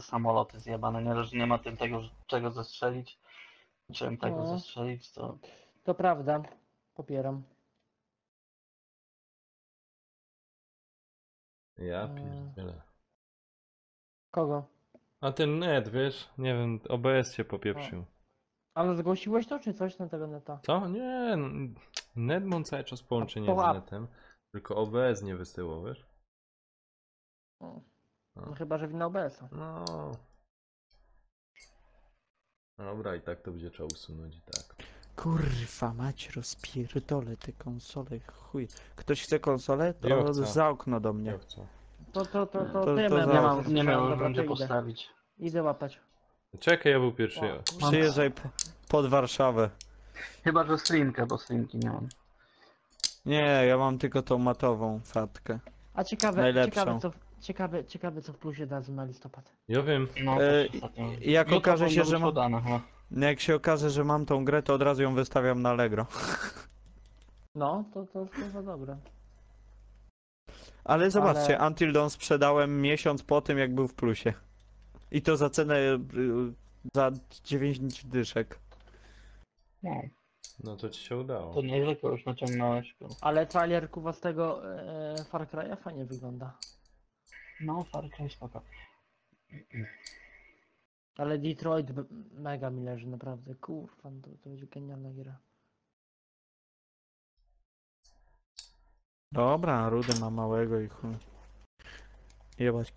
te samoloty zjebane, nie, że nie ma tym tego, czego zestrzelić. Czym tego No. zestrzelić, to... To prawda. Popieram. Ja pierdzielę. Kogo? A ten net, wiesz? Nie wiem, OBS się popieprzył. Ale zgłosiłeś to, czy coś na tego neta? Co? Nie, no, net mam cały czas połączenie To z app. netem. Tylko OBS nie wysyłał, wiesz? No chyba, że wina OBS-a. No. Dobra, i tak to będzie trzeba usunąć i tak. Kurwa mać, rozpierdolę te konsole, chuj. Ktoś chce konsolę? Ja To chcę. za okno do mnie. Ja chcę. To to ja za- Nie, miałem nie miał już dobra, będzie to idę. postawić. Idę łapać. Czekaj, ja był pierwszy. O, Przyjeżdżaj pod Warszawę. Chyba, że slimkę, bo slimki nie mam. Nie, ja mam tylko tą matową fatkę. A ciekawe, Najlepszą. ciekawe co w plusie dadzą na listopad. Ja wiem. No, też ostatnio. Jak Jutro okaże się, powinno że być mam... podane chyba. Jak się okaże, że mam tą grę, to od razu ją wystawiam na Allegro. No, to za dobre. Ale zobaczcie, Ale- Until Dawn sprzedałem miesiąc po tym, jak był w plusie. I to za cenę za 9 dyszek. No, No to ci się udało. to nieźle kogoś naciągnąłeś. Kurwa. Ale trailer kuwa z tego Far Cry'a fajnie wygląda. No, Far Cry spoko. Ale Detroit mega mi leży, naprawdę. Kurwa, to będzie genialna gra. Dobra, Rudy ma małego i chuj. Jebać